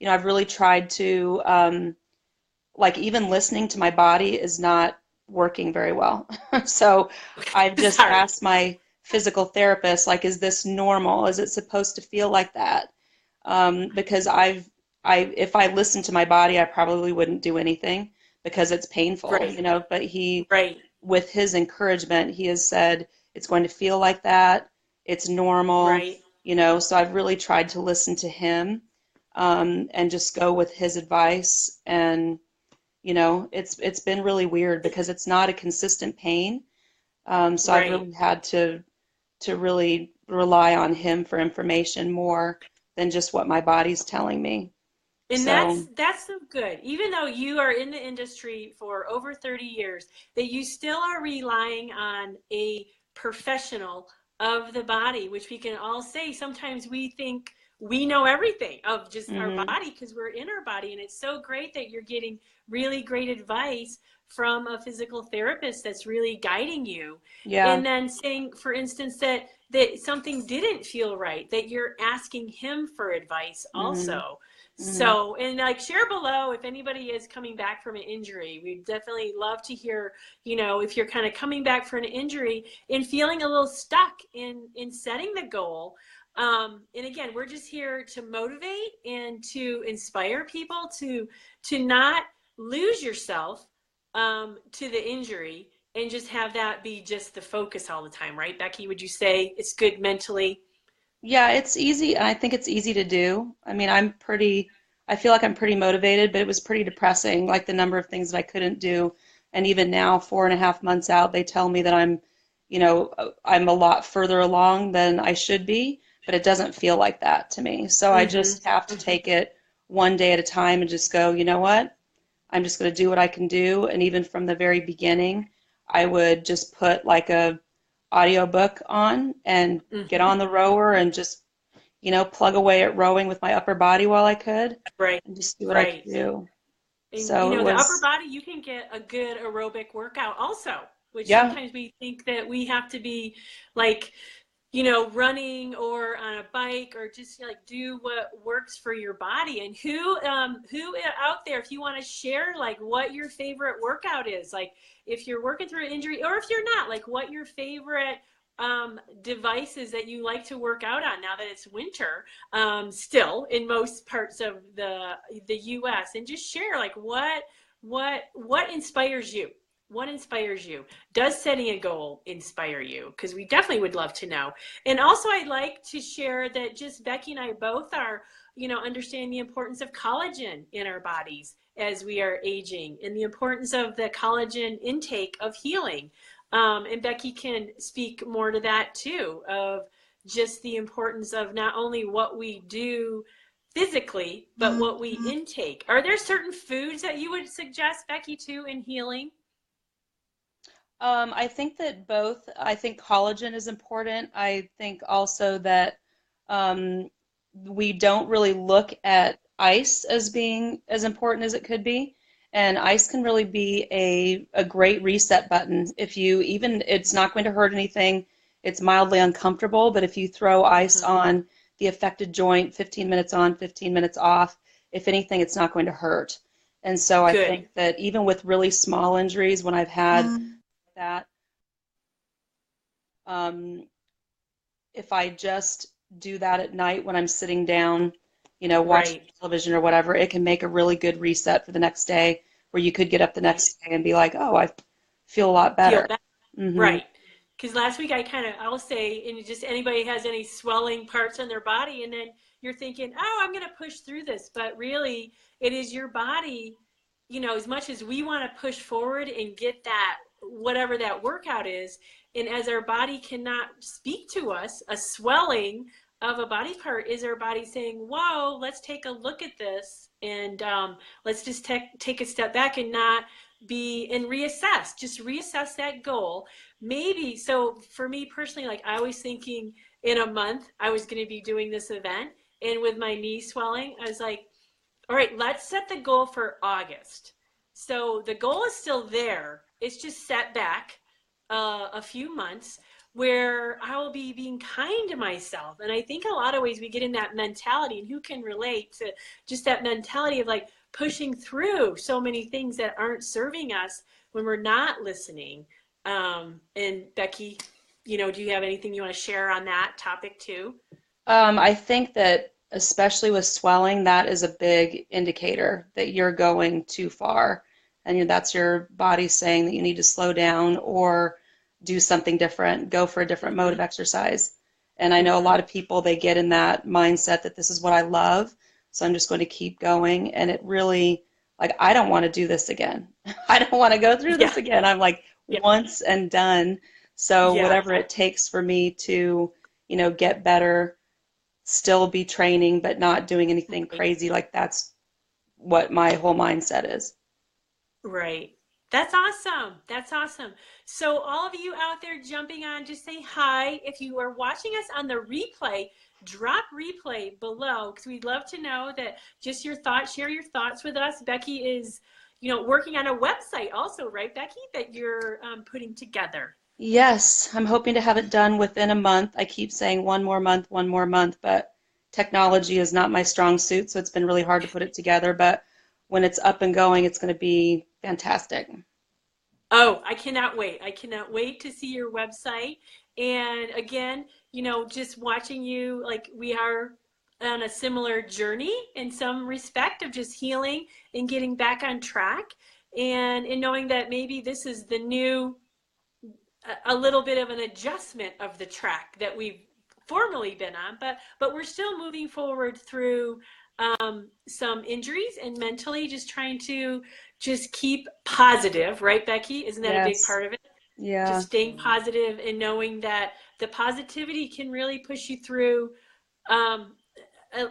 I've really tried to, like even listening to my body is not working very well. So I've just Sorry. asked my physical therapist, like, is this normal? Is it supposed to feel like that? Because if I listened to my body, I probably wouldn't do anything because it's painful, Right. but he, Right. with his encouragement, he has said it's going to feel like that. It's normal, Right. so I've really tried to listen to him, and just go with his advice. And, it's been really weird because it's not a consistent pain. So I've Right. really had to really rely on him for information more than just what my body's telling me. And So, that's so good. Even though you are in the industry for over 30 years, that you still are relying on a professional of the body, which we can all say sometimes we think we know everything of just our hmm body because we're in our body. And it's so great that you're getting really great advice from a physical therapist that's really guiding you. yeah. And then saying, for instance, that something didn't feel right, that you're asking him for advice hmm also. hmm So, and like share below if anybody is coming back from an injury. We'd definitely love to hear, if you're kind of coming back from an injury and feeling a little stuck in setting the goal. And again, we're just here to motivate and to inspire people to not lose yourself to the injury and just have that be just the focus all the time, right, Becky? Would you say it's good mentally? Yeah, it's easy. I think it's easy to do. I mean, I feel like I'm pretty motivated, but it was pretty depressing, like the number of things that I couldn't do. And even now, 4.5 months out, they tell me that I'm a lot further along than I should be, but it doesn't feel like that to me. So I Mm-hmm. just have to Mm-hmm. take it one day at a time and just go, you know what? I'm just going to do what I can do. And even from the very beginning, I would just put like a audiobook on and get Mm-hmm. on the rower and just, plug away at rowing with my upper body while I could Right. and just do what I could Right. do. And So it the upper was, body, you can get a good aerobic workout also, which yeah. sometimes we think that we have to be like, running or on a bike or just like do what works for your body. And who out there, if you want to share like what your favorite workout is, like if you're working through an injury or if you're not, like what your favorite devices that you like to work out on now that it's winter, still in most parts of the US, and just share like what inspires you. What inspires you? Does setting a goal inspire you? Because we definitely would love to know. And also, I'd like to share that just Becky and I both are, understanding the importance of collagen in our bodies as we are aging and the importance of the collagen intake of healing. And Becky can speak more to that too, of just the importance of not only what we do physically, but what we intake. Are there certain foods that you would suggest, Becky, too, in healing? I think that both, I think collagen is important. I think also that um, we don't really look at ice as being as important as it could be. And ice can really be a great reset button. If you even, it's not going to hurt anything. It's mildly uncomfortable, but if you throw ice Mm-hmm. on the affected joint, 15 minutes on, 15 minutes off, if anything, it's not going to hurt. And so I Good. think that even with really small injuries, when I've had that, um, if I just do that at night when I'm sitting down, watching Right. television or whatever, it can make a really good reset for the next day where you could get up the Right. next day and be like, oh, I feel a lot Feel better. better. hmm Right. Because last week I'll say, and just anybody has any swelling parts on their body, and then you're thinking, oh, I'm going to push through this. But really, it is your body, as much as we want to push forward and get that, whatever that workout is. And as our body cannot speak to us, a swelling of a body part is our body saying, whoa, let's take a look at this. And let's just take a step back and not be and reassess, just reassess that goal. Maybe, so for me personally, like I was thinking in a month I was going to be doing this event, and with my knee swelling I was like, all right, let's set the goal for August. So the goal is still there, it's just set back a few months. where I will be being kind to myself. And I think a lot of ways we get in that mentality, and who can relate to just that mentality of like pushing through so many things that aren't serving us when we're not listening. And Becky, do you have anything you want to share on that topic too? I think that especially with swelling, that is a big indicator that you're going too far. And that's your body saying that you need to slow down or do something different, go for a different mode of Mm-hmm. exercise. And I know a lot Mm-hmm. of people, they get in that mindset that this is what I love, so I'm just going to keep going. And it really, like, I don't want to do this again. I don't want to go through this Yeah. again. I'm like, Yeah. once and done. So Yeah. whatever it takes for me to, get better, still be training, but not doing anything Right. crazy. Like that's what my whole mindset is. Right. That's awesome. That's awesome. So, all of you out there jumping on, just say hi. If you are watching us on the replay, drop replay below because we'd love to know that just your thoughts, share your thoughts with us. Becky is, working on a website also, right, Becky, that you're putting together. Yes, I'm hoping to have it done within a month. I keep saying one more month, but technology is not my strong suit, so it's been really hard to put it together. But when it's up and going, it's going to be fantastic. Oh, I cannot wait. I cannot wait to see your website. And again, just watching you, like we are on a similar journey in some respect of just healing and getting back on track. And in knowing that maybe this is the new, a little bit of an adjustment of the track that we've formerly been on, but we're still moving forward through some injuries and mentally just trying to just keep positive, right, Becky? Isn't that a big Yes. part of it? Just Yeah. staying positive and knowing that the positivity can really push you through